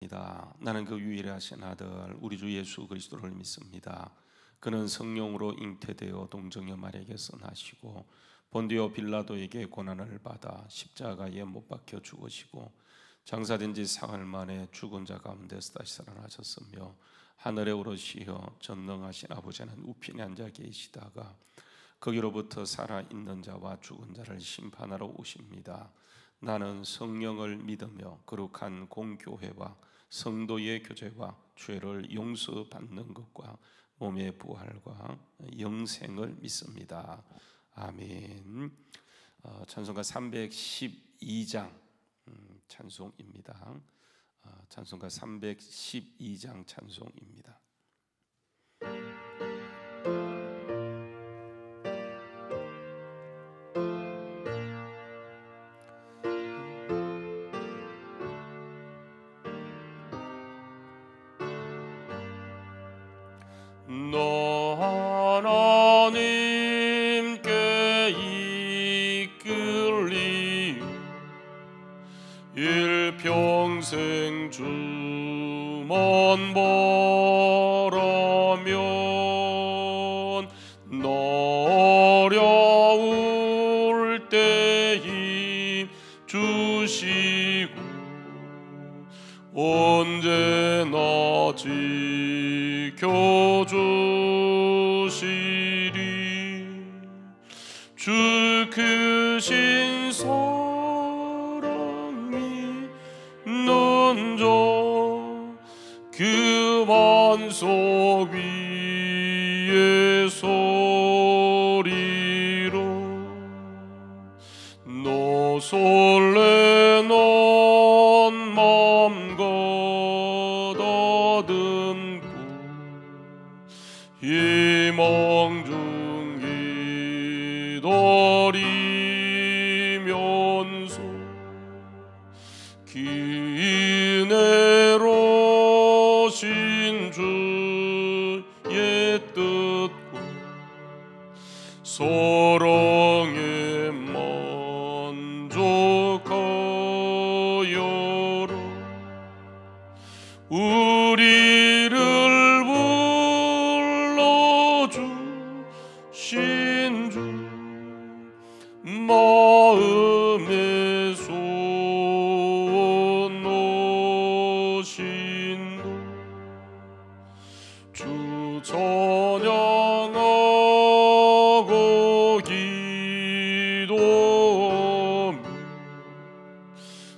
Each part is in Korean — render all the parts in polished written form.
나는 그 유일하신 아들 우리 주 예수 그리스도를 믿습니다. 그는 성령으로 잉태되어 동정녀 마리아에게서 나시고 본디오 빌라도에게 고난을 받아 십자가에 못 박혀 죽으시고 장사된 지 사흘 만에 죽은 자 가운데서 다시 살아나셨으며 하늘에 오르시어 전능하신 아버지는 우편에 앉아 계시다가 거기로부터 살아있는 자와 죽은 자를 심판하러 오십니다. 나는 성령을 믿으며 거룩한 공교회와 성도의 교제와 죄를 용서받는 것과 몸의 부활과 영생을 믿습니다. 아멘. 찬송가 312장 찬송입니다. 찬송가 312장 찬송입니다. 하나님께 이끌리 일평생 주만 바라면 어려울 때 힘 주시고 언제나 지켜주시리. 주 크신 사랑이 넘쳐 그 반석 위에 소리로 너 설레는 맘과 다듬고 희망 중 기다리면서 기내로신 주의 뜻과 사랑에 만족하여라. 우리를 불러주신 주 마음에 소원 오신도 주 찬양하고 기도하며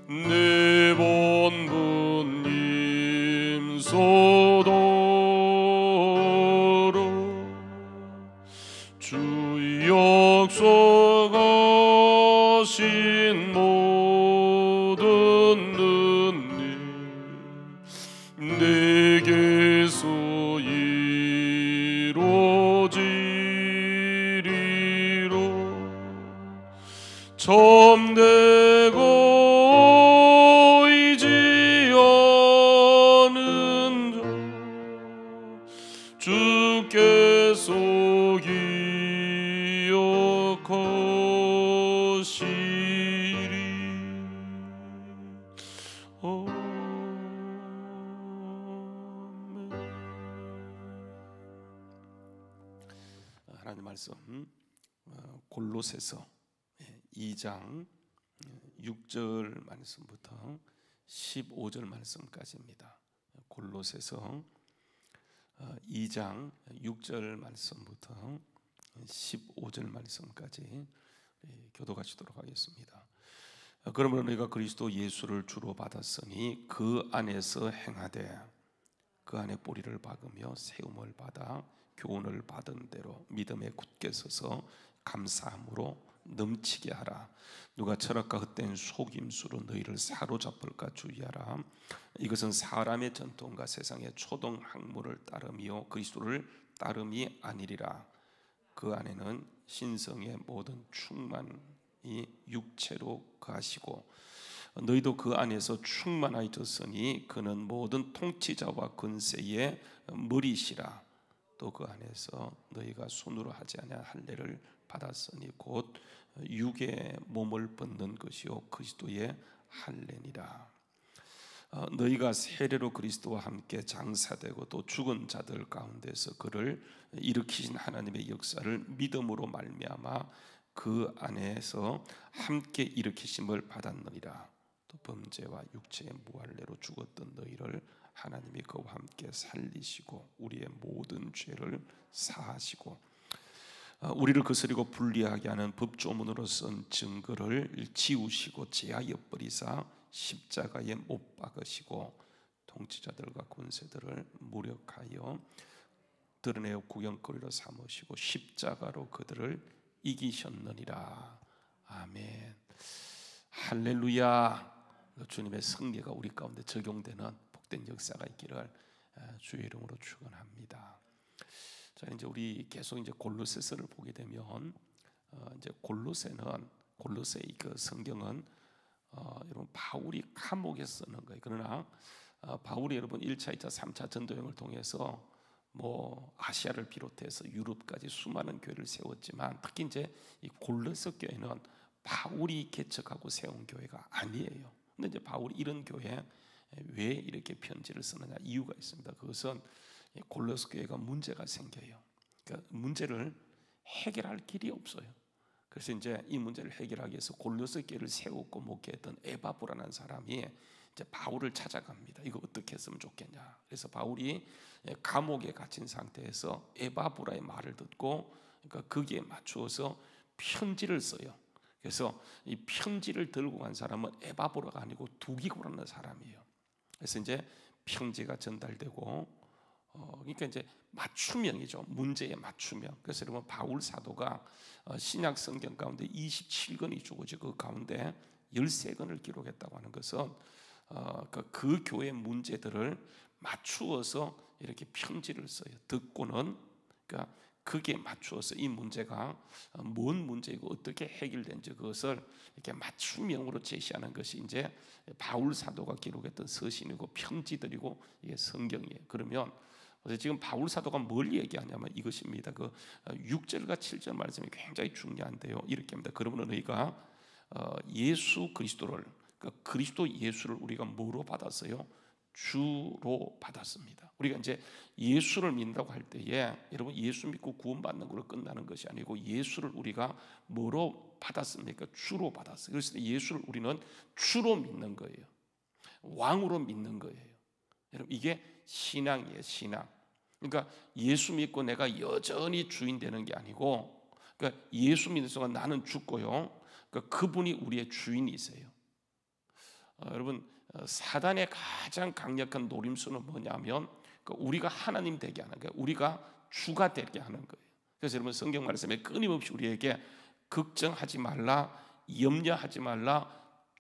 내 본부님 소도로 주 약속하신 모든 은혜 내게서 이루어지리로. 참되고 의지 않은 자 주께서 기억하시리. 아멘. 하나님 말씀 골로새서 2장 6절 말씀부터 15절 말씀까지입니다. 골로새서 2장 6절 말씀부터 15절 말씀까지 교독하시도록 하겠습니다. 그러므로 너희가 그리스도 예수를 주로 받았으니 그 안에서 행하되 그 안에 뿌리를 박으며 세움을 받아 교훈을 받은 대로 믿음에 굳게 서서 감사함으로 넘치게 하라. 누가 철학과 헛된 속임수로 너희를 사로잡을까 주의하라. 이것은 사람의 전통과 세상의 초동 학문을 따르며 그리스도를 따름이 아니리라. 그 안에는 신성의 모든 충만이 육체로 거하시고 너희도 그 안에서 충만하였으니 그는 모든 통치자와 권세의 머리시라. 또 그 안에서 너희가 손으로 하지 아니한 할례를 받았으니 곧 육의 몸을 벗는 것이요 그리스도의 할례니라. 너희가 세례로 그리스도와 함께 장사되고 또 죽은 자들 가운데서 그를 일으키신 하나님의 역사를 믿음으로 말미암아 그 안에서 함께 일으키심을 받았느니라. 또 범죄와 육체의 무할례로 죽었던 너희를 하나님이 그와 함께 살리시고 우리의 모든 죄를 사하시고 우리를 거스리고 불리하게 하는 법조문으로 쓴 증거를 지우시고 제하여 버리사 십자가에 못 박으시고 통치자들과 권세들을 무력하여 드러내어 구경거리로 삼으시고 십자가로 그들을 이기셨느니라. 아멘. 할렐루야. 주님의 승리가 우리 가운데 적용되는 복된 역사가 있기를 주의 이름으로 축원합니다. 자, 이제 우리 계속 이제 골로새서를 보게 되면 이제 골로새의 그 성경은 여러분 바울이 감옥에 쓰는 거예요. 그러나 바울이 여러분 1차, 2차, 3차 전도여행을 통해서 뭐 아시아를 비롯해서 유럽까지 수많은 교회를 세웠지만 특히 이제 이 골로새 교회는 바울이 개척하고 세운 교회가 아니에요. 근데 이제 바울이 이런 교회에 왜 이렇게 편지를 쓰느냐 이유가 있습니다. 그것은 골로새 교회가 문제가 생겨요. 그러니까 문제를 해결할 길이 없어요. 그래서 이제 이 문제를 해결하기 위해서 골로새 교회를 세우고 목회했던 에바브라는 사람이 이제 바울을 찾아갑니다. 이거 어떻게 했으면 좋겠냐. 그래서 바울이 감옥에 갇힌 상태에서 에바브라의 말을 듣고 그러니까 거기에 맞추어서 편지를 써요. 그래서 이 편지를 들고 간 사람은 에바브라가 아니고 두기고라는 사람이에요. 그래서 이제 편지가 전달되고 그러니까 이제 맞춤형이죠. 문제의 맞춤형. 그래서 여러분 바울 사도가 신약 성경 가운데 27권이 주어져 그 가운데 13권을 기록했다고 하는 것은 그 교회 문제들을 맞추어서 이렇게 편지를 써요. 듣고는 그러니까 그게 맞추어서 이 문제가 뭔 문제이고 어떻게 해결된지 그것을 이렇게 맞춤형으로 제시하는 것이 이제 바울 사도가 기록했던 서신이고 편지들이고 이게 성경이에요. 그러면 지금 바울 사도가 뭘 얘기하냐면 이것입니다. 그 6절과 7절 말씀이 굉장히 중요한데요. 이렇게 합니다. 그러므로 너희가 예수 그리스도를 그러니까 그리스도 예수를 우리가 뭐로 받았어요? 주로 받았습니다. 우리가 이제 예수를 믿는다고 할 때에 여러분 예수 믿고 구원받는 걸로 끝나는 것이 아니고 예수를 우리가 뭐로 받았습니까? 주로 받았어요. 그래서 예수를 우리는 주로 믿는 거예요. 왕으로 믿는 거예요. 여러분 이게 신앙이에요. 신앙. 그러니까 예수 믿고 내가 여전히 주인 되는 게 아니고 그러니까 예수 믿는 순간 나는 죽고요. 그러니까 그분이 우리의 주인이세요. 여러분 사단의 가장 강력한 노림수는 뭐냐면 우리가 하나님 되게 하는 거예요. 우리가 주가 되게 하는 거예요. 그래서 여러분 성경 말씀에 끊임없이 우리에게 걱정하지 말라, 염려하지 말라,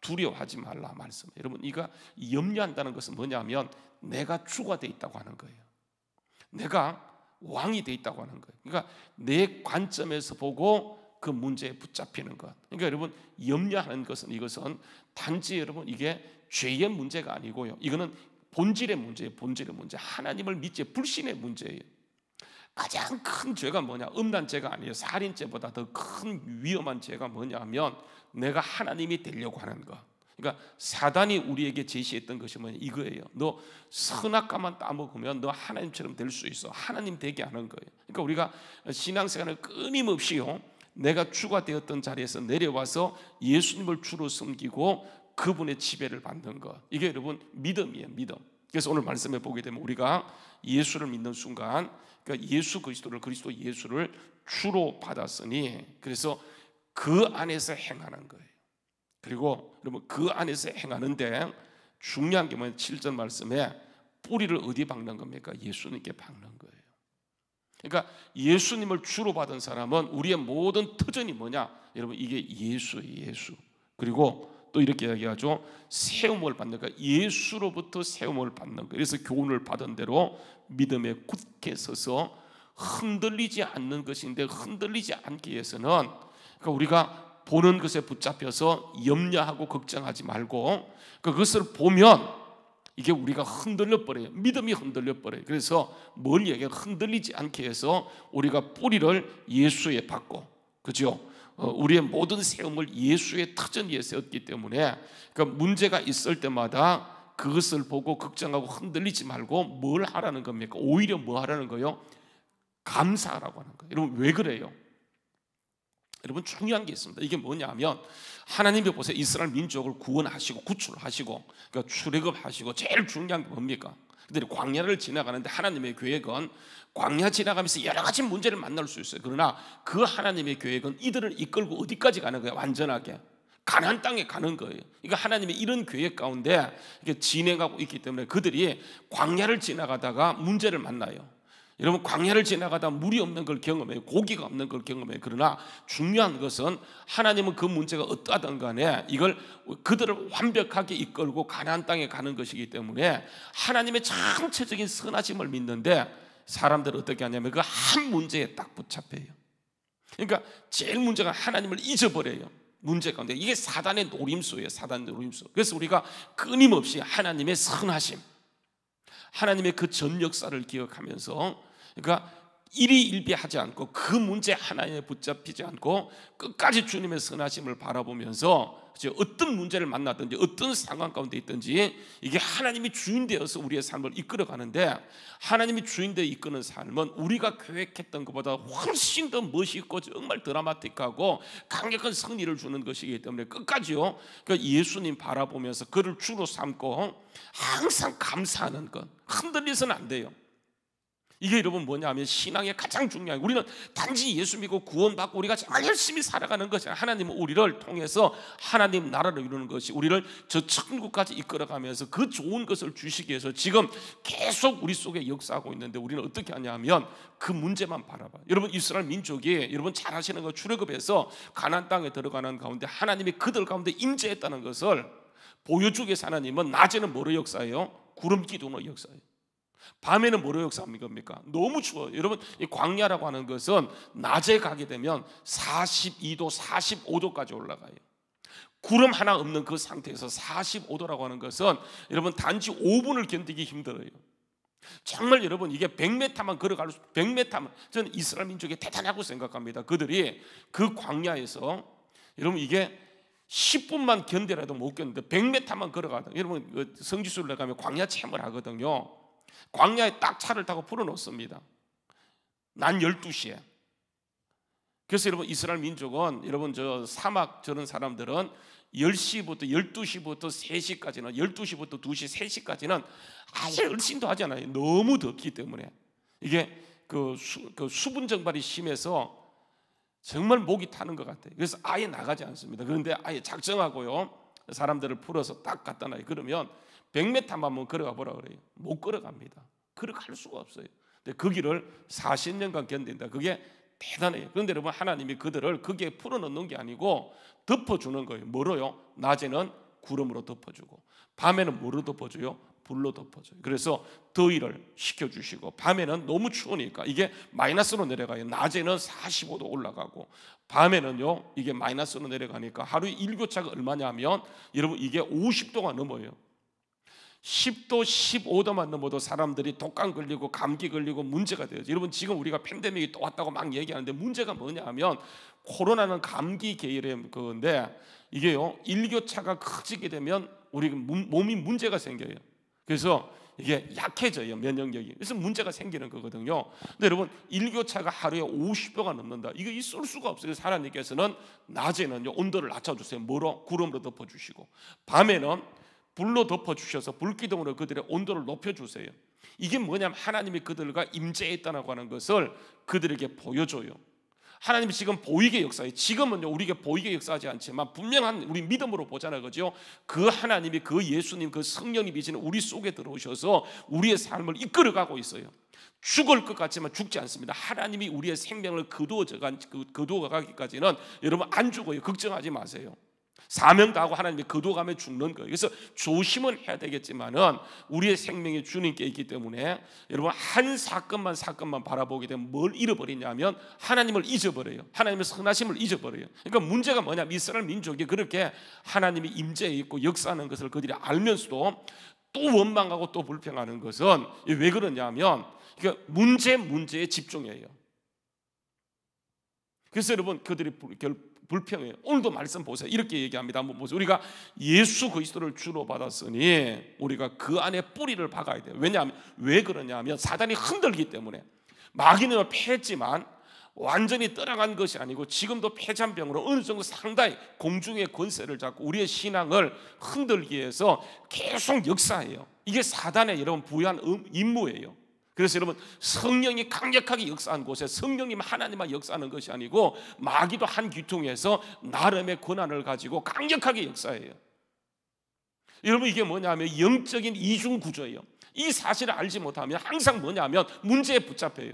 두려워하지 말라 말씀해요. 여러분 이거 염려한다는 것은 뭐냐면 내가 주가 돼 있다고 하는 거예요. 내가 왕이 돼 있다고 하는 거예요. 그러니까 내 관점에서 보고 그 문제에 붙잡히는 것. 그러니까 여러분 염려하는 것은 이것은 단지 여러분 이게 죄의 문제가 아니고요. 이거는 본질의 문제예요. 본질의 문제. 하나님을 믿지 불신의 문제예요. 가장 큰 죄가 뭐냐? 음란 죄가 아니에요. 살인죄보다 더 큰 위험한 죄가 뭐냐면 내가 하나님이 되려고 하는 것. 그러니까 사단이 우리에게 제시했던 것이 뭐냐? 이거예요. 너 선악과만 따먹으면 너 하나님처럼 될 수 있어. 하나님 되게 하는 거예요. 그러니까 우리가 신앙생활을 끊임없이요. 내가 주가 되었던 자리에서 내려와서 예수님을 주로 섬기고 그분의 지배를 받는 것. 이게 여러분 믿음이에요. 믿음. 그래서 오늘 말씀에 보게 되면 우리가 예수를 믿는 순간 그러니까 예수 그리스도를 그리스도 예수를 주로 받았으니 그래서 그 안에서 행하는 거예요. 그리고 여러분 그 안에서 행하는데 중요한 게 뭐냐면 7절 말씀에 뿌리를 어디 박는 겁니까? 예수님께 박는 거예요. 그러니까 예수님을 주로 받은 사람은 우리의 모든 터전이 뭐냐? 여러분 이게 예수예요. 예수. 그리고 또 이렇게 이야기하죠. 세움을 받는 거예요. 예수로부터 세움을 받는 거예요. 그래서 교훈을 받은 대로 믿음에 굳게 서서 흔들리지 않는 것인데 흔들리지 않기 위해서는 그러니까 우리가 보는 것에 붙잡혀서 염려하고 걱정하지 말고 그것을 보면 이게 우리가 흔들려 버려요. 믿음이 흔들려 버려요. 그래서 뭘 얘기해요? 흔들리지 않게 해서 우리가 뿌리를 예수에 받고 그죠? 우리의 모든 세움을 예수의 터전 위에 세웠기 때문에 그러니까 문제가 있을 때마다 그것을 보고 걱정하고 흔들리지 말고 뭘 하라는 겁니까? 오히려 뭐 하라는 거요? 감사하라고 하는 거예요. 여러분 왜 그래요? 여러분 중요한 게 있습니다. 이게 뭐냐면 하나님이 보세요. 이스라엘 민족을 구원하시고 구출하시고 그러니까 출애굽하시고 제일 중요한 게 뭡니까? 그들이 광야를 지나가는데 하나님의 계획은 광야 지나가면서 여러 가지 문제를 만날 수 있어요. 그러나 그 하나님의 계획은 이들을 이끌고 어디까지 가는 거예요? 완전하게 가나안 땅에 가는 거예요. 그러니까 하나님의 이런 계획 가운데 이렇게 진행하고 있기 때문에 그들이 광야를 지나가다가 문제를 만나요. 여러분 광야를 지나가다 물이 없는 걸 경험해요. 고기가 없는 걸 경험해요. 그러나 중요한 것은 하나님은 그 문제가 어떠하든 간에 이걸 그들을 완벽하게 이끌고 가나안 땅에 가는 것이기 때문에 하나님의 전체적인 선하심을 믿는데 사람들은 어떻게 하냐면 그 한 문제에 딱 붙잡혀요. 그러니까 제일 문제가 하나님을 잊어버려요. 문제 가운데 이게 사단의 노림수예요. 사단의 노림수. 그래서 우리가 끊임없이 하나님의 선하심, 하나님의 그 전 역사를 기억하면서 그러니까 일희일비하지 않고 그 문제 하나에 붙잡히지 않고 끝까지 주님의 선하심을 바라보면서 어떤 문제를 만나든지 어떤 상황 가운데 있든지 이게 하나님이 주인 되어서 우리의 삶을 이끌어가는데 하나님이 주인 되어 이끄는 삶은 우리가 계획했던 것보다 훨씬 더 멋있고 정말 드라마틱하고 강력한 승리를 주는 것이기 때문에 끝까지요 그러니까 예수님 바라보면서 그를 주로 삼고 항상 감사하는 것 흔들려서는 안 돼요. 이게 여러분 뭐냐면 신앙의 가장 중요한 우리는 단지 예수 믿고 구원받고 우리가 정말 열심히 살아가는 것이 아니라 하나님은 우리를 통해서 하나님 나라를 이루는 것이 우리를 저 천국까지 이끌어가면서 그 좋은 것을 주시기 위해서 지금 계속 우리 속에 역사하고 있는데 우리는 어떻게 하냐면 그 문제만 바라봐요. 여러분 이스라엘 민족이 여러분 잘 아시는 거 출애굽해서 가나안 땅에 들어가는 가운데 하나님이 그들 가운데 임재했다는 것을 보여주기 위해서 하나님은 낮에는 뭐로 역사해요? 구름 기둥으로 역사해요. 밤에는 뭐로 역사합니까? 너무 추워요. 여러분 이 광야라고 하는 것은 낮에 가게 되면 42도 45도까지 올라가요. 구름 하나 없는 그 상태에서 45도라고 하는 것은 여러분 단지 5분을 견디기 힘들어요. 정말 여러분 이게 100m만 걸어갈 수 100m만 저는 이스라엘 민족이 대단하고 생각합니다. 그들이 그 광야에서 여러분 이게 10분만 견뎌라도 못 견디는데 100m만 걸어가다 여러분 성지순례 가면 광야 체험을 하거든요. 광야에 딱 차를 타고 풀어놓습니다. 난 12시에. 그래서 여러분 이스라엘 민족은 여러분 저 사막 저런 사람들은 10시부터 12시부터 3시까지는 12시부터 2시 3시까지는 아예 얼씬도 하지 않아요. 너무 덥기 때문에 이게 그 수분 증발이 심해서 정말 목이 타는 것 같아요. 그래서 아예 나가지 않습니다. 그런데 아예 작정하고요 사람들을 풀어서 딱 갖다 놔요. 그러면 100m만 걸어가 보라 그래요. 못 걸어갑니다. 걸어갈 수가 없어요. 근데 그 길을 40년간 견딘다. 그게 대단해요. 그런데 여러분 하나님이 그들을 거기에 풀어넣는 게 아니고 덮어주는 거예요. 뭐로요? 낮에는 구름으로 덮어주고 밤에는 뭐로 덮어줘요? 불로 덮어줘요. 그래서 더위를 식혀주시고 밤에는 너무 추우니까 이게 마이너스로 내려가요. 낮에는 45도 올라가고 밤에는요 이게 마이너스로 내려가니까 하루에 일교차가 얼마냐면 여러분 이게 50도가 넘어요. 10도, 15도만 넘어도 사람들이 독감 걸리고 감기 걸리고 문제가 돼요. 여러분 지금 우리가 팬데믹이 또 왔다고 막 얘기하는데 문제가 뭐냐 하면 코로나는 감기 계열의 그건데 이게요 일교차가 커지게 되면 우리 몸이 문제가 생겨요. 그래서 이게 약해져요 면역력이. 그래서 문제가 생기는 거거든요. 근데 여러분 일교차가 하루에 50도가 넘는다. 이거 있을 수가 없어요. 하나님께서는 낮에는요 온도를 낮춰주세요. 뭐로? 구름으로 덮어주시고 밤에는 불로 덮어주셔서 불기둥으로 그들의 온도를 높여주세요. 이게 뭐냐면 하나님이 그들과 임재했다고 하는 것을 그들에게 보여줘요. 하나님이 지금 보이게 역사해요. 지금은요 우리에게 보이게 역사하지 않지만 분명한 우리 믿음으로 보잖아요. 그죠? 그 하나님이 그 예수님 그 성령이 비치는 우리 속에 들어오셔서 우리의 삶을 이끌어가고 있어요. 죽을 것 같지만 죽지 않습니다. 하나님이 우리의 생명을 거두어가기까지는 여러분 안 죽어요. 걱정하지 마세요. 사명 다하고 하나님이 거두어가면 죽는 거예요. 그래서 조심은 해야 되겠지만은 우리의 생명이 주님께 있기 때문에 여러분 한 사건만 바라보게 되면 뭘 잃어버리냐면 하나님을 잊어버려요. 하나님의 선하심을 잊어버려요. 그러니까 문제가 뭐냐면 이스라엘 민족이 그렇게 하나님이 임재해 있고 역사하는 것을 그들이 알면서도 또 원망하고 또 불평하는 것은 왜 그러냐면 그러니까 문제에 집중해요. 그래서 여러분 그들이 불평해요. 오늘도 말씀 보세요. 이렇게 얘기합니다. 한번 보세요. 우리가 예수 그리스도를 주로 받았으니 우리가 그 안에 뿌리를 박아야 돼요. 왜냐하면 왜 그러냐면 사단이 흔들기 때문에. 마귀는 패했지만 완전히 떠나간 것이 아니고 지금도 패잔병으로 어느 정도 상당히 공중의 권세를 잡고 우리의 신앙을 흔들기 위해서 계속 역사해요. 이게 사단의 여러분 부여한 임무예요. 그래서 여러분 성령이 강력하게 역사한 곳에 성령님 하나님만 역사하는 것이 아니고 마귀도 한 귀퉁에서 나름의 권한을 가지고 강력하게 역사해요. 여러분 이게 뭐냐면 영적인 이중 구조예요. 이 사실을 알지 못하면 항상 뭐냐면 문제에 붙잡혀요.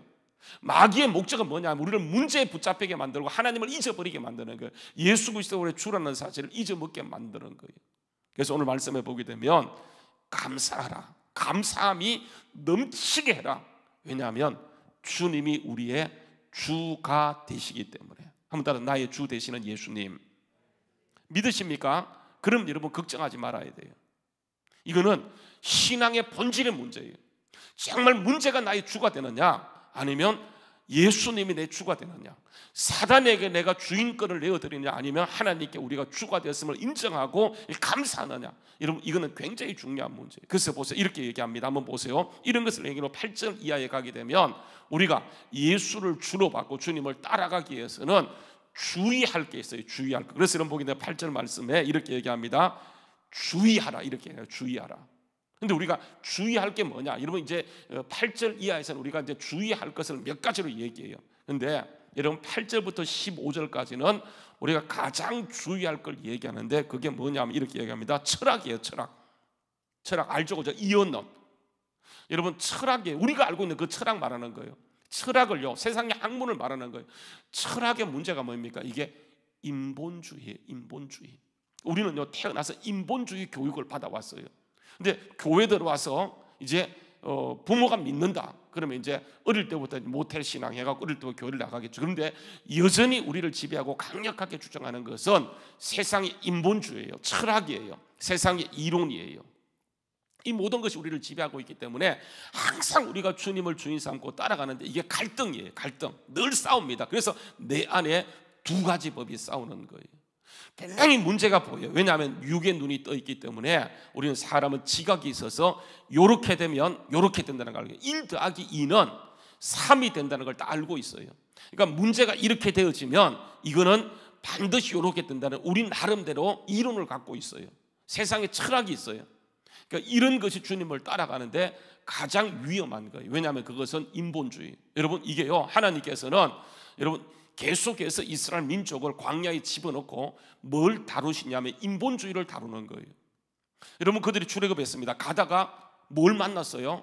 마귀의 목적은 뭐냐면 우리를 문제에 붙잡히게 만들고 하나님을 잊어버리게 만드는 거예요. 예수 그리스도의 주라는 사실을 잊어먹게 만드는 거예요. 그래서 오늘 말씀에 보게 되면 감사하라, 감사함이 넘치게 해라. 왜냐하면 주님이 우리의 주가 되시기 때문에. 한번 따라 나의 주 되시는 예수님 믿으십니까? 그럼 여러분 걱정하지 말아야 돼요. 이거는 신앙의 본질의 문제예요. 정말 문제가 나의 주가 되느냐 아니면 예수님이 내 주가 되느냐, 사단에게 내가 주인권을 내어드리느냐 아니면 하나님께 우리가 주가 되었음을 인정하고 감사하느냐. 여러분 이거는 굉장히 중요한 문제예요. 그래서 보세요. 이렇게 얘기합니다. 한번 보세요. 이런 것을 얘기로 8절 이하에 가게 되면 우리가 예수를 주로 받고 주님을 따라가기 위해서는 주의할 게 있어요. 주의할 거. 그래서 여러분 보게 되면 8절 말씀에 이렇게 얘기합니다. 주의하라 이렇게 해요. 주의하라. 근데 우리가 주의할 게 뭐냐? 여러분 이제 8절 이하에서는 우리가 이제 주의할 것을 몇 가지로 얘기해요. 근데 여러분 8절부터 15절까지는 우리가 가장 주의할 걸 얘기하는데 그게 뭐냐면 이렇게 얘기합니다. 철학이에요. 철학 알죠? 그죠? 이언론. 여러분 철학이에요. 우리가 알고 있는 그 철학 말하는 거예요. 철학을요 세상의 학문을 말하는 거예요. 철학의 문제가 뭡니까? 이게 인본주의예요. 인본주의. 우리는요 태어나서 인본주의 교육을 받아왔어요. 근데 교회 들어와서 이제 부모가 믿는다. 그러면 이제 어릴 때부터 모텔 신앙 해갖고 어릴 때부터 교회를 나가겠죠. 그런데 여전히 우리를 지배하고 강력하게 주장하는 것은 세상의 인본주의예요. 철학이에요. 세상의 이론이에요. 이 모든 것이 우리를 지배하고 있기 때문에 항상 우리가 주님을 주인 삼고 따라가는데 이게 갈등이에요. 갈등. 늘 싸웁니다. 그래서 내 안에 두 가지 법이 싸우는 거예요. 분명히 문제가 보여요. 왜냐하면 육의 눈이 떠 있기 때문에 우리는 사람은 지각이 있어서 요렇게 되면 요렇게 된다는 걸 알고 1 더하기 2는 3이 된다는 걸 다 알고 있어요. 그러니까 문제가 이렇게 되어지면 이거는 반드시 요렇게 된다는 우리 나름대로 이론을 갖고 있어요. 세상에 철학이 있어요. 그러니까 이런 것이 주님을 따라가는데 가장 위험한 거예요. 왜냐하면 그것은 인본주의. 여러분 이게요 하나님께서는 여러분 계속해서 이스라엘 민족을 광야에 집어넣고 뭘 다루시냐면 인본주의를 다루는 거예요. 여러분 그들이 출애굽했습니다. 가다가 뭘 만났어요?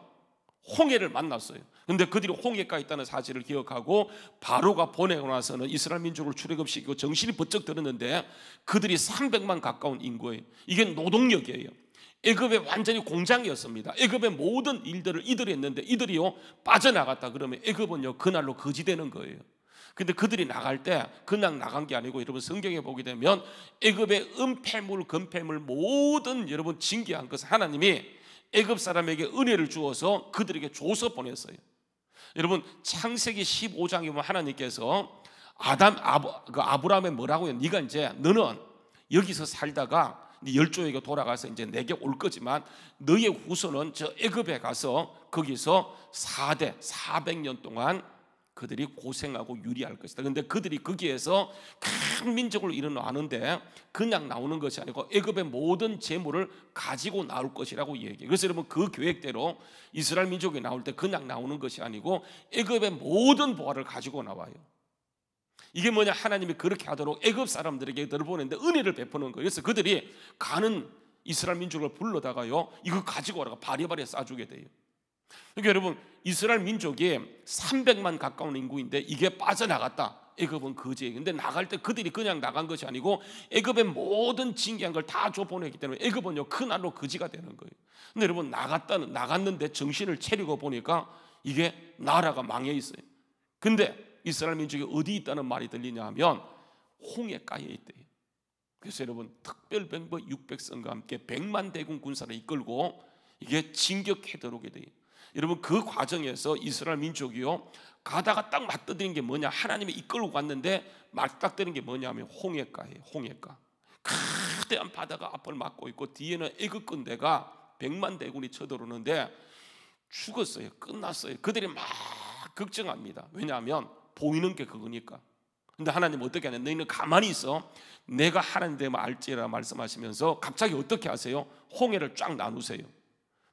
홍해를 만났어요. 그런데 그들이 홍해가 있다는 사실을 기억하고 바로가 보내고 나서는 이스라엘 민족을 출애굽시키고 정신이 번쩍 들었는데 그들이 300만 가까운 인구예요. 이게 노동력이에요. 애굽의 완전히 공장이었습니다. 애굽의 모든 일들을 이들이 했는데 이들이요 빠져나갔다 그러면 애굽은요 그날로 거지되는 거예요. 근데 그들이 나갈 때 그냥 나간 게 아니고 여러분 성경에 보게 되면 애굽의 은폐물, 금폐물 모든 여러분 징계한 것은 하나님이 애굽 사람에게 은혜를 주어서 그들에게 줘서 보냈어요. 여러분 창세기 15장에 보면 하나님께서 아브라함에 뭐라고요? 네가 이제 너는 여기서 살다가 네 열조에게 돌아가서 이제 내게 올 거지만 너의 후손은 저 애굽에 가서 거기서 400년 동안 그들이 고생하고 유리할 것이다. 그런데 그들이 거기에서 큰 민족을 일어나는데 그냥 나오는 것이 아니고 애굽의 모든 재물을 가지고 나올 것이라고 얘기해요. 그래서 여러분 그 계획대로 이스라엘 민족이 나올 때 그냥 나오는 것이 아니고 애굽의 모든 보화를 가지고 나와요. 이게 뭐냐? 하나님이 그렇게 하도록 애굽 사람들에게 들어보는데 은혜를 베푸는 거예요. 그래서 그들이 가는 이스라엘 민족을 불러다가요 이거 가지고 오라고 바리바리 싸주게 돼요. 그러니까 여러분 이스라엘 민족이 300만 가까운 인구인데 이게 빠져나갔다. 애굽은 거지예요. 근데 나갈 때 그들이 그냥 나간 것이 아니고 애굽의 모든 징계한 걸 다 줘보냈기 때문에 애굽은요 그날로 거지가 되는 거예요. 근데 여러분 나갔는데 정신을 차리고 보니까 이게 나라가 망해 있어요. 근데 이스라엘 민족이 어디 있다는 말이 들리냐 하면 홍해가에 있대요. 그래서 여러분 특별병거 600성과 함께 100만 대군 군사를 이끌고 이게 진격해 들어오게 돼요. 여러분 그 과정에서 이스라엘 민족이요 가다가 딱 맞닥뜨린 게 뭐냐, 하나님이 이끌고 갔는데 맞닥뜨린 게 뭐냐면 홍해가예요. 홍해가. 거대한 바다가 앞을 막고 있고 뒤에는 애굽 군대가 100만 대군이 쳐들어오는데 죽었어요. 끝났어요. 그들이 막 걱정합니다. 왜냐하면 보이는 게 그거니까. 근데 하나님 어떻게 하냐, 너희는 가만히 있어, 내가 하나님 되면 알지라 말씀하시면서 갑자기 어떻게 하세요? 홍해를 쫙 나누세요.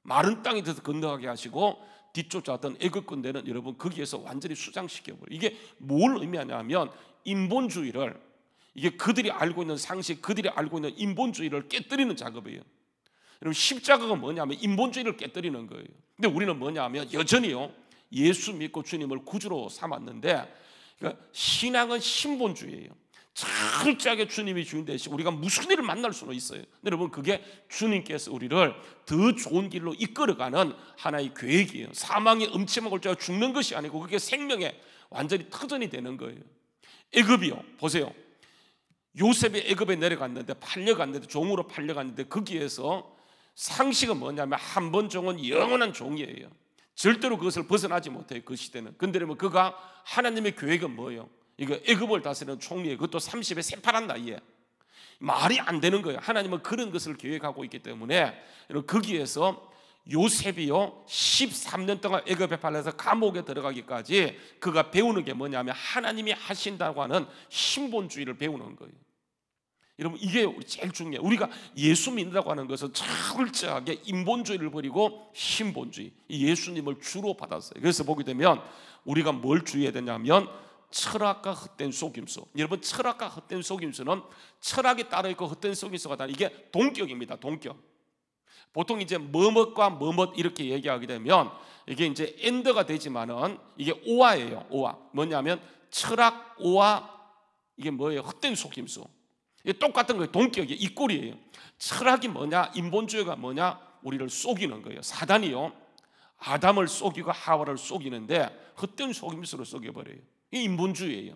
마른 땅에 들어서 건너가게 하시고 뒤쫓아왔던 애굽 군대는 여러분 거기에서 완전히 수장시켜버려요. 이게 뭘 의미하냐면 인본주의를, 이게 그들이 알고 있는 상식, 그들이 알고 있는 인본주의를 깨뜨리는 작업이에요. 여러분 십자가가 뭐냐면 인본주의를 깨뜨리는 거예요. 근데 우리는 뭐냐면 여전히요 예수 믿고 주님을 구주로 삼았는데, 그러니까 신앙은 신본주의예요. 철저하게 주님이 주인 되시고 우리가 무슨 일을 만날 수는 있어요. 여러분 그게 주님께서 우리를 더 좋은 길로 이끌어가는 하나의 계획이에요. 사망의 음침한 골짜기가 죽는 것이 아니고 그게 생명의 완전히 터전이 되는 거예요. 애굽이요 보세요, 요셉이 애굽에 내려갔는데 팔려갔는데, 종으로 팔려갔는데 거기에서 상식은 뭐냐면 한 번 종은 영원한 종이에요. 절대로 그것을 벗어나지 못해요 그 시대는. 근데 그가 하나님의 계획은 뭐예요? 이거 애굽을 다스리는 총리에, 그것도 30에 새파란 나이에. 말이 안 되는 거예요. 하나님은 그런 것을 계획하고 있기 때문에 거기에서 요셉이요 13년 동안 애굽에 팔려서 감옥에 들어가기까지 그가 배우는 게 뭐냐면 하나님이 하신다고 하는 신본주의를 배우는 거예요. 여러분 이게 제일 중요해요. 우리가 예수 믿는다고 하는 것은 철저하게 인본주의를 버리고 신본주의, 예수님을 주로 받았어요. 그래서 보게 되면 우리가 뭘 주의해야 되냐면 철학과 헛된 속임수. 여러분 철학과 헛된 속임수는 철학이 따로 있고 헛된 속임수가 다른, 이게 동격입니다. 동격. 보통 이제 뭐뭇과 뭐뭇 이렇게 얘기하게 되면 이게 이제 엔드가 되지만은 이게 오화예요. 오화. 뭐냐면 철학 오화, 이게 뭐예요? 헛된 속임수. 이게 똑같은 거예요. 동격이 이 꼴이에요. 철학이 뭐냐, 인본주의가 뭐냐, 우리를 속이는 거예요. 사단이요 아담을 속이고 하와를 속이는데 헛된 속임수로 속여버려요. 이 인본주의예요.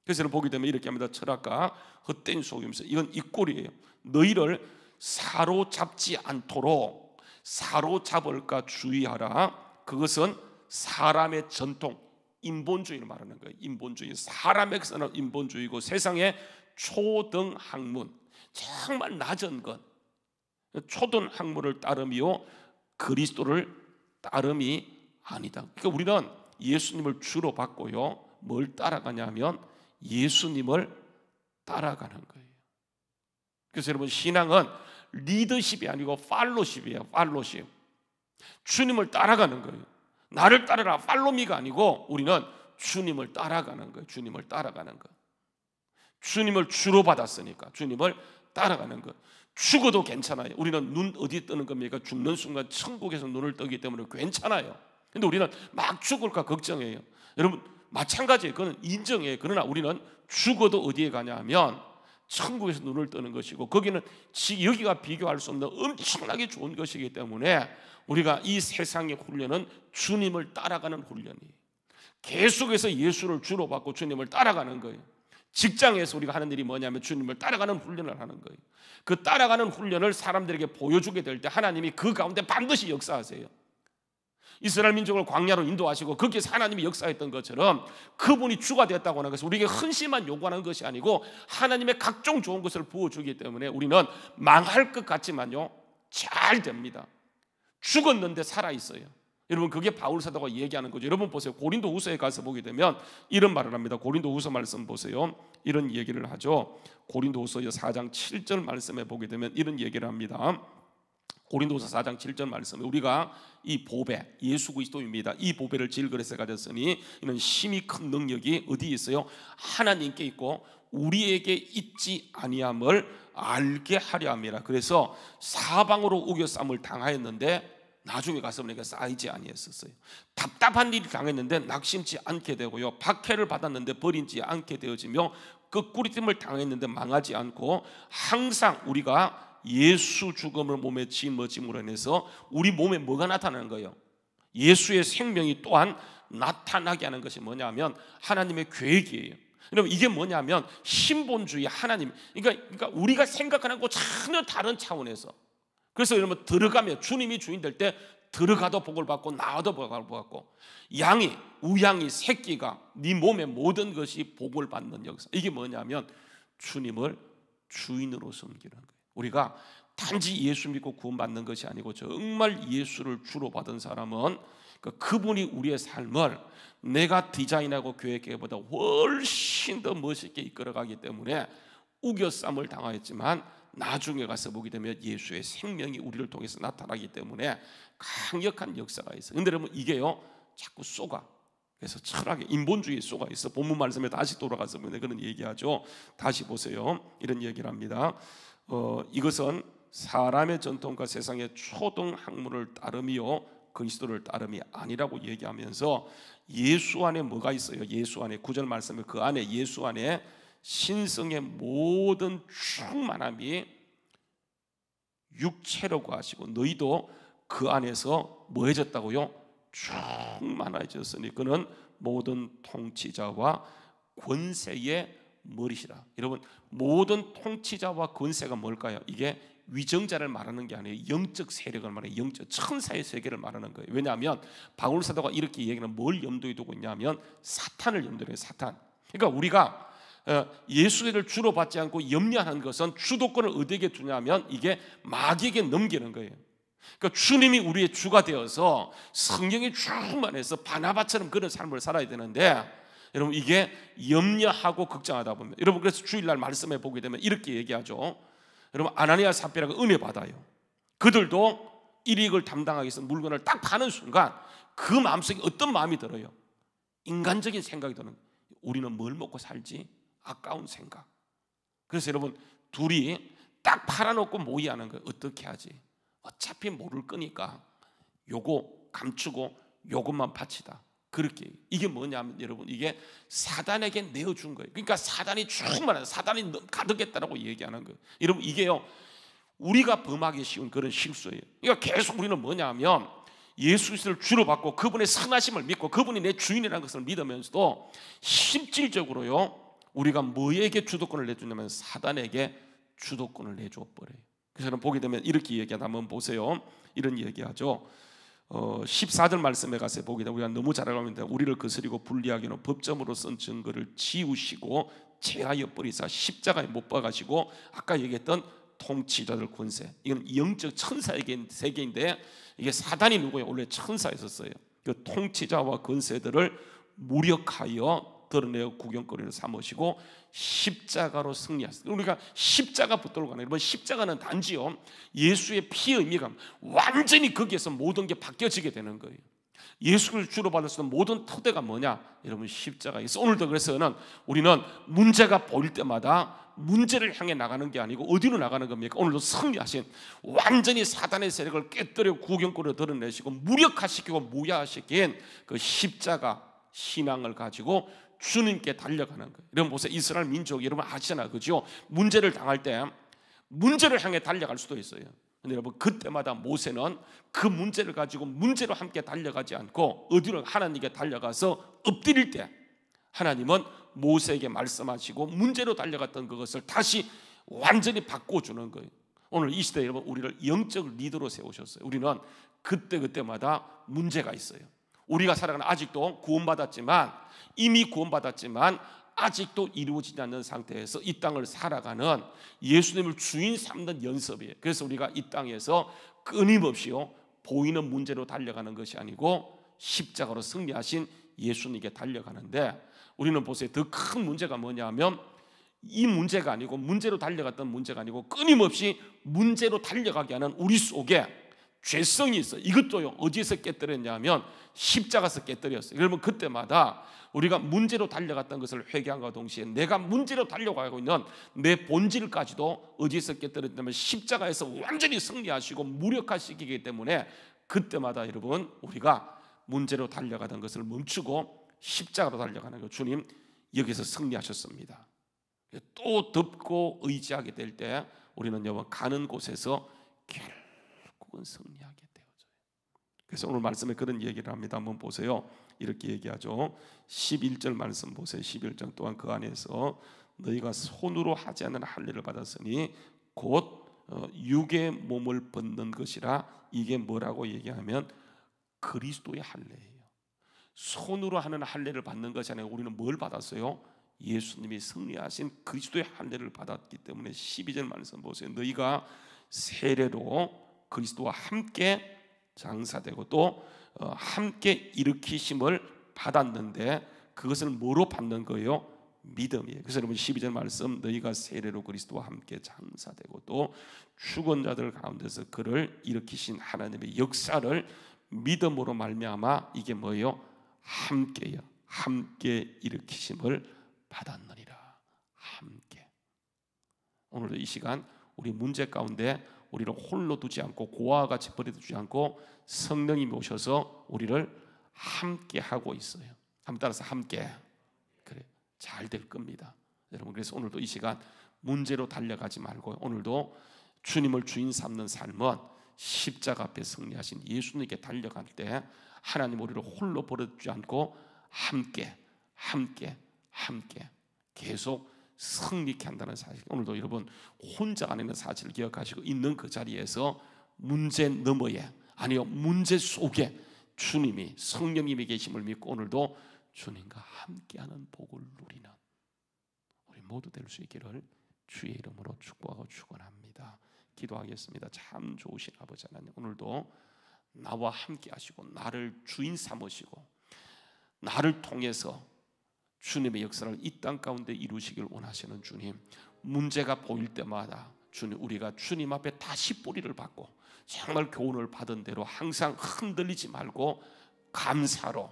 그래서 보게 되면 이렇게 합니다. 철학과 헛된 속임수, 이건 이 꼴이에요. 너희를 사로잡지 않도록 사로잡을까 주의하라. 그것은 사람의 전통, 인본주의를 말하는 거예요. 인본주의, 사람에게서는 인본주의고 세상의 초등 학문, 정말 낮은 것, 초등 학문을 따름이요 그리스도를 따름이 아니다. 그러니까 우리는 예수님을 주로 받고요 뭘 따라가냐면 예수님을 따라가는 거예요. 그래서 여러분 신앙은 리더십이 아니고 팔로십이에요. 팔로십. 주님을 따라가는 거예요. 나를 따르라 팔로미가 아니고 우리는 주님을 따라가는 거예요. 주님을 따라가는 거예요. 주님을 주로 받았으니까 주님을 따라가는 것. 죽어도 괜찮아요. 우리는 눈 어디에 뜨는 겁니까? 죽는 순간 천국에서 눈을 뜨기 때문에 괜찮아요. 근데 우리는 막 죽을까 걱정해요. 여러분 마찬가지예요. 그건 인정해요. 그러나 우리는 죽어도 어디에 가냐 하면 천국에서 눈을 뜨는 것이고, 거기는 여기가 비교할 수 없는 엄청나게 좋은 것이기 때문에 우리가 이 세상의 훈련은 주님을 따라가는 훈련이에요. 계속해서 예수를 주로 받고 주님을 따라가는 거예요. 직장에서 우리가 하는 일이 뭐냐면 주님을 따라가는 훈련을 하는 거예요. 그 따라가는 훈련을 사람들에게 보여주게 될 때 하나님이 그 가운데 반드시 역사하세요. 이스라엘 민족을 광야로 인도하시고 거기에서 하나님이 역사했던 것처럼 그분이 주가 되었다고 하는 것은 우리에게 헌신만 요구하는 것이 아니고 하나님의 각종 좋은 것을 부어주기 때문에 우리는 망할 것 같지만요 잘 됩니다. 죽었는데 살아있어요. 여러분 그게 바울 사도가 얘기하는 거죠. 여러분 보세요. 고린도후서에 가서 보게 되면 이런 말을 합니다. 고린도후서 말씀 보세요. 이런 얘기를 하죠. 고린도후서 4장 7절 말씀에 보게 되면 이런 얘기를 합니다. 고린도후서 4장 7절 말씀에 우리가 이 보배, 예수 그리스도입니다. 이 보배를 질그릇에 가졌으니 이는 심히 큰 능력이 어디에 있어요? 하나님께 있고 우리에게 있지 아니함을 알게 하려 함이라. 그래서 사방으로 우겨쌈을 당하였는데 나중에 가서 보니까 쌓이지 아니했었어요. 답답한 일이 당했는데 낙심치 않게 되고요, 박해를 받았는데 버리지 않게 되어지며 끄꾸리됨을 당했는데 망하지 않고 항상 우리가 예수 죽음을 몸에 짊어짐으로 인해서 우리 몸에 뭐가 나타나는 거예요? 예수의 생명이 또한 나타나게 하는 것이 뭐냐면 하나님의 계획이에요. 여러분 이게 뭐냐면 신본주의, 하나님, 그러니까 우리가 생각하는 것 전혀 다른 차원에서. 그래서 여러분 들어가면 주님이 주인 될 때 들어가도 복을 받고 나와도 복을 받고, 양이, 우양이, 새끼가 네 몸의 모든 것이 복을 받는 역사. 이게 뭐냐면 주님을 주인으로 섬기는 거예요. 우리가 단지 예수 믿고 구원받는 것이 아니고 정말 예수를 주로 받은 사람은 그분이 우리의 삶을 내가 디자인하고 계획하기보다 훨씬 더 멋있게 이끌어가기 때문에 우겨쌈을 당하였지만 나중에 가서 보게 되면 예수의 생명이 우리를 통해서 나타나기 때문에 강력한 역사가 있어요. 근데 여러분 이게요 자꾸 쏘가, 그래서 철학의 인본주의에 쏘가 있어. 본문 말씀에 다시 돌아가서 그런 얘기하죠. 다시 보세요. 이런 얘기를 합니다. 이것은 사람의 전통과 세상의 초등 학문을 따름이요 그리스도를 따름이 아니라고 얘기하면서 예수 안에 뭐가 있어요? 예수 안에 9절 말씀에 그 안에 예수 안에 신성의 모든 충만함이 육체로 하시고 너희도 그 안에서 뭐 해졌다고요? 충만해졌으니 그는 모든 통치자와 권세의 머리시라. 여러분 모든 통치자와 권세가 뭘까요? 이게 위정자를 말하는 게 아니에요. 영적 세력을 말해요. 영적 천사의 세계를 말하는 거예요. 왜냐하면 바울 사도가 이렇게 얘기하는 뭘 염두에 두고 있냐면 사탄을 염두에 해요. 사탄. 그러니까 우리가 예수를 주로 받지 않고 염려하는 것은 주도권을 어디에게 두냐면 이게 마귀에게 넘기는 거예요. 그러니까 주님이 우리의 주가 되어서 성령이 충만해서 바나바처럼 그런 삶을 살아야 되는데 여러분 이게 염려하고 걱정하다 보면 여러분 그래서 주일날 말씀에 보게 되면 이렇게 얘기하죠. 여러분 아나니아 삽비라가 은혜 받아요. 그들도 일익을 담당하기 위해서 물건을 딱 파는 순간 그 마음속에 어떤 마음이 들어요? 인간적인 생각이 드는 거예요. 우리는 뭘 먹고 살지? 아까운 생각. 그래서 여러분 둘이 딱 팔아놓고 모의하는 거예요. 어떻게 하지? 어차피 모를 거니까 요거 감추고 요것만 바치다. 그렇게 이게 뭐냐면 여러분 이게 사단에게 내어준 거예요. 그러니까 사단이 충만한 사단이 가득했다라고 얘기하는 거예요. 여러분 이게요 우리가 범하기 쉬운 그런 실수예요. 그러니까 계속 우리는 뭐냐면 예수 그리스도를 주로 받고 그분의 선하심을 믿고 그분이 내 주인이라는 것을 믿으면서도 실질적으로요 우리가 뭐에게 주도권을 내주냐면 사단에게 주도권을 내줘 버려요. 그래서 저는 보게 되면 이렇게 얘기하다 한번 보세요. 이런 얘기하죠. 14절 말씀에 가서 보게 되면 우리가 너무 잘 알고 있는데 우리를 거스리고 분리하기는 법정으로 쓴 증거를 지우시고 제하여 버리사 십자가에 못 박아시고 아까 얘기했던 통치자들 권세, 이건 영적 천사의 세계인데 이게 사단이 누구예요? 원래 천사였었어요. 그 통치자와 권세들을 무력하여 드러내어 구경거리를 삼으시고 십자가로 승리하셨어요. 우리가 십자가 붙들고 가는 여러분 십자가는 단지요 예수의 피의 의미가 완전히 거기에서 모든 게 바뀌어지게 되는 거예요. 예수를 주로 받을 수 있는 모든 토대가 뭐냐? 여러분 십자가에 있어. 오늘도 그래서는 우리는 문제가 보일 때마다 문제를 향해 나가는 게 아니고 어디로 나가는 겁니까? 오늘도 승리하신 완전히 사단의 세력을 깨뜨려 구경거리로 드러내시고 무력화시키고 무야시킨 그 십자가 신앙을 가지고 주님께 달려가는 거예요. 여러분 보세요. 이스라엘 민족 여러분 아시잖아요. 그죠? 문제를 당할 때 문제를 향해 달려갈 수도 있어요. 근데 여러분 그때마다 모세는 그 문제를 가지고 문제로 함께 달려가지 않고 어디로 하나님께 달려가서 엎드릴 때 하나님은 모세에게 말씀하시고 문제로 달려갔던 그것을 다시 완전히 바꿔주는 거예요. 오늘 이 시대에 여러분 우리를 영적 리더로 세우셨어요. 우리는 그때마다 문제가 있어요. 우리가 살아가는 아직도 구원받았지만 이미 구원받았지만 아직도 이루어지지 않는 상태에서 이 땅을 살아가는 예수님을 주인 삼는 연습이에요. 그래서 우리가 이 땅에서 끊임없이요 보이는 문제로 달려가는 것이 아니고 십자가로 승리하신 예수님께 달려가는데 우리는 보세요. 더 큰 문제가 뭐냐면 이 문제가 아니고 문제로 달려갔던 문제가 아니고 끊임없이 문제로 달려가게 하는 우리 속에 죄성이 있어요. 이것도요 어디에서 깨뜨렸냐면 십자가에서 깨뜨렸어요. 그러면 그때마다 우리가 문제로 달려갔던 것을 회개함과 동시에 내가 문제로 달려가고 있는 내 본질까지도 어디에서 깨뜨렸냐면 십자가에서 완전히 승리하시고 무력화시키기 때문에 그때마다 여러분 우리가 문제로 달려가던 것을 멈추고 십자가로 달려가는 거 주님 여기서 승리하셨습니다. 또 덮고 의지하게 될 때 우리는 여러분 가는 곳에서 결국은 승리하게 되어져요. 그래서 오늘 말씀에 그런 얘기를 합니다. 한번 보세요. 이렇게 얘기하죠. 11절 말씀 보세요. 11절 또한 그 안에서 너희가 손으로 하지 않는 할례를 받았으니 곧 육의 몸을 벗는 것이라. 이게 뭐라고 얘기하면 그리스도의 할례예요. 손으로 하는 할례를 받는 것이 아니라 우리는 뭘 받았어요? 예수님이 승리하신 그리스도의 할례를 받았기 때문에 12절 말씀 보세요. 너희가 세례로 그리스도와 함께 장사되고 또 함께 일으키심을 받았는데 그것을 뭐로 받는 거예요? 믿음이에요. 그래서 여러분 12절 말씀 너희가 세례로 그리스도와 함께 장사되고 또 죽은 자들 가운데서 그를 일으키신 하나님의 역사를 믿음으로 말미암아 이게 뭐예요? 함께요. 함께 일으키심을 받았느니라. 함께. 오늘도 이 시간 우리 문제 가운데 우리를 홀로 두지 않고 고아와 같이 버려두지 않고 성령님이 오셔서 우리를 함께 하고 있어요. 한번 따라서 함께. 그래, 잘 될 겁니다. 여러분 그래서 오늘도 이 시간 문제로 달려가지 말고 오늘도 주님을 주인 삼는 삶은 십자가 앞에 승리하신 예수님께 달려갈 때 하나님 우리를 홀로 버려두지 않고 함께 계속 승리케 한다는 사실. 오늘도 여러분 혼자가 아니는 사실을 기억하시고 있는 그 자리에서 문제 너머에 아니요 문제 속에 주님이 성령님이 계심을 믿고 오늘도 주님과 함께하는 복을 누리는 우리 모두 될 수 있기를 주의 이름으로 축복하고 축원합니다. 기도하겠습니다. 참 좋으신 아버지 하나님, 오늘도 나와 함께 하시고 나를 주인 삼으시고 나를 통해서 주님의 역사를 이 땅 가운데 이루시길 원하시는 주님, 문제가 보일 때마다 주님 우리가 주님 앞에 다시 뿌리를 받고 정말 교훈을 받은 대로 항상 흔들리지 말고 감사로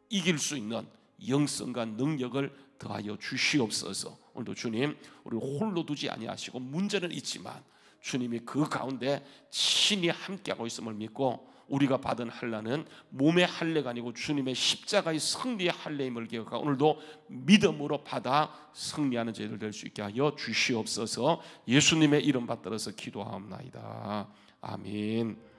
이길 수 있는 영성과 능력을 더하여 주시옵소서. 오늘도 주님 우리를 홀로 두지 아니하시고 문제는 있지만 주님이 그 가운데 친히 함께하고 있음을 믿고 우리가 받은 할례는 몸의 할례가 아니고 주님의 십자가의 승리의 할례임을 기억하고 오늘도 믿음으로 받아 승리하는 저희들 될 수 있게 하여 주시옵소서. 예수님의 이름 받들어서 기도하옵나이다. 아멘.